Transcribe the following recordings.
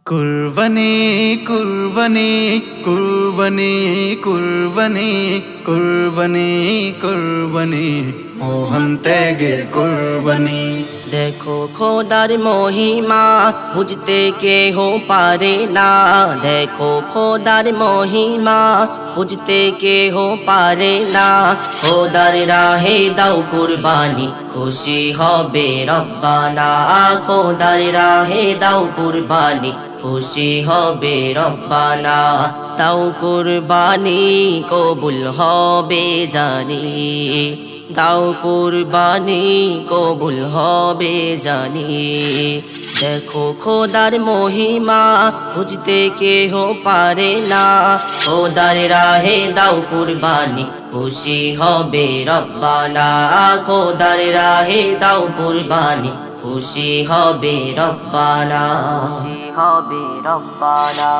কুরবানি কুরবানি কুরবানি কুরবানি কুরবানি কুরবানি মোহন ত্যাগের কুরবানি। দেখো খোদার মহিমা বুঝতে কেহ পারে না। দেখো খোদার মহিমা বুঝতে কেহ পারে না। খোদার রাহে দাও কুরবানি খুশি হবে রব্বানা। খোদার রাহে দাও কুরবানি খুশি হবে রব্বানা। দাও কুরবানি কবুল হবে জানি। দাও কুরবানি কবুল হবে জানি। দেখো খোদার মহিমা বুঝতে কেহ পারে না। খোদার রাহে দাও কুরবানি খুশি হবে রব্বানা। খোদার রাহে দাও কুরবানি খুশি হবে রব্বানা। হবে রব্বানা।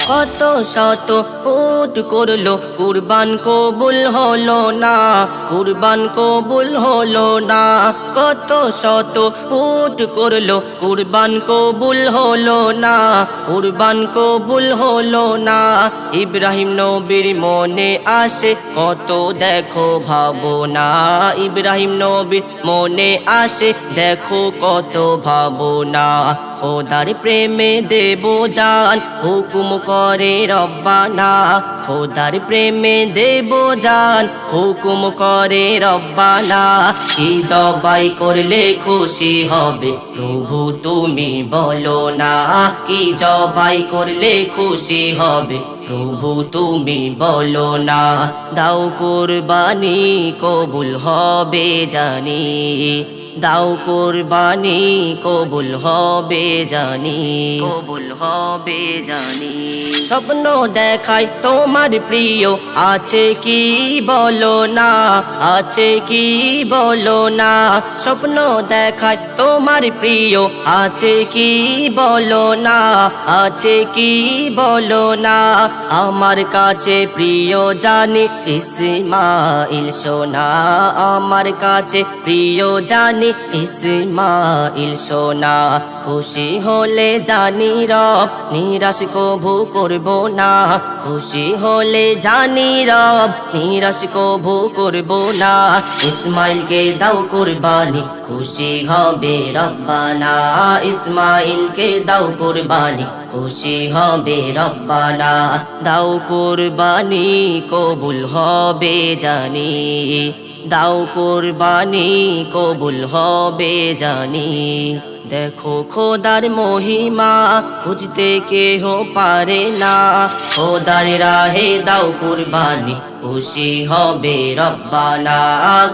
কত শত উট করলো কুরবান কবুল হলো না। কুরবান কবুল হলো না। কত শত উট করলো কুরবান কবুল হলো না। কুরবান কবুল হলো না। ইব্রাহিম নবীর মনে আসে কত দেখো ভাবনা। ইব্রাহিম নবীর মনে আসে দেখো কত ভাবনা। খোদার প্রেমে দেব জান হুকুম করে রব্বানা। খোদার প্রেমে দেব জান হুকুম করে রব্বানা। কি জবাই করলে খুশি হবে প্রভু তুমি বলো না। কি জবাই করলে খুশি হবে প্রভু তুমি বলো না। দাও কুরবানি কবুল হবে জানি। দাও কুরবানি কবুল হবে জানি। কবুল হবে জানি। স্বপ্ন দেখাই তোমার প্রিয় আছে কি বলো না। আছে কি বলো না। স্বপ্ন দেখাই তোমার প্রিয় আছে কি বলো না। আছে কি বলো না। আমার কাছে প্রিয় জানি ইসমাইল সোনা। আমার কাছে প্রিয় জানি ইসমাইল সোনা। খুশি হলে জানি রব নিরাশ কভু করব না। খুশি হলে জানি রব নিরাশ কভু করব না। ইসমাইলকে দাও কুরবানি খুশি হবে রব্বানা। ইসমাইলকে দাও কুরবানি খুশি হবে রব্বানা। দাও কুরবানি কবুল হবে জানি। দাও কুরবানি কবুল হবে জানি। দেখো খোদার মহিমা বুঝতে কেহ পারে না। খোদার রাহে দাও কুরবানি খুশি হবে রব্বানা।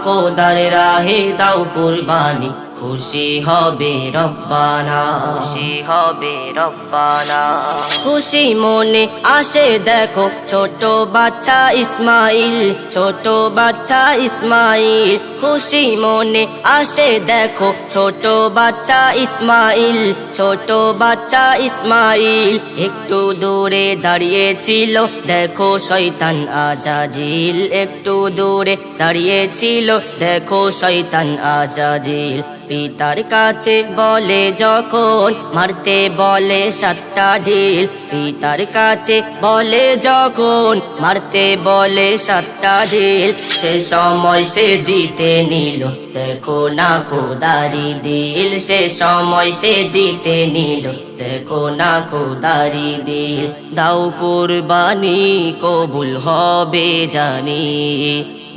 খোদার রাহে দাও কুরবানি খুশি হবে রব্বানা। খুশি হবে রব্বানা। খুশি মনে আসে দেখো ছোট বাচ্চা ইসমাইল। ছোট বাচ্চা ইসমাইল। খুশি মনে আসে দেখো ছোট বাচ্চা ইসমাইল। ছোট বাচ্চা ইসমাইল। একটু দূরে দাঁড়িয়েছিল দেখো শয়তান আজাজিল। একটু দূরে দাঁড়িয়েছিল দেখো শয়তান আজাজিল। পিতার কাছে বলে যখন মারতে বলে সাতটা ঢিল। পিতার কাছে বলে যখন মারতে বলে সাতটা ঢিল। সে সময় সে জিতে নিল দেখো না খোদারি দিল। সে সময় সে জিতে নিল দেখো না খোদারি দিল। দাও কুরবানি কবুল হবে জানি।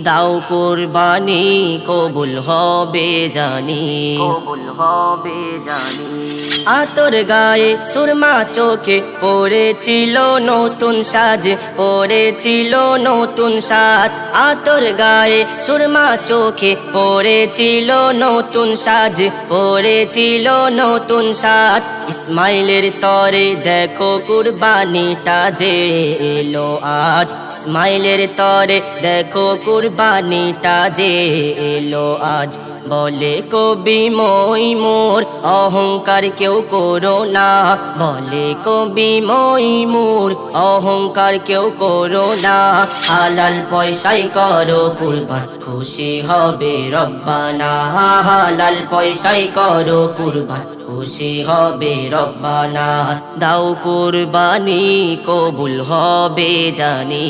দাও কুরবানি কবুল হবে জানি। কবুল হবে জানি। আতর গায়ে সুরমা চোখে পড়েছিল নতুন সাজ। পড়েছিল নতুন সাজ। আতর গায়ে সুরমা চোখে পড়েছিল নতুন সাজ। পড়েছিল নতুন সাজ। ইসমাইলের তরে দেখো কুরবানিটা যে এলো আজ। ইসমাইলের তরে দেখো কুরবানিটা যে এলো আজ। বলে কবি মই মোর অহংকার কেউ করো না। বলে কবি মই মোর অহংকার কেউ করো না। হালাল পয়সায় করো কুরবান খুশি হবে রব্বানা। হালাল পয়সায় করো কুরবান খুশি হবে রব্বানা। দাও কুরবানি কবুল হবে জানি,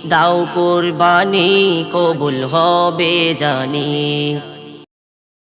দাও কুরবানি কবুল হবে জানি।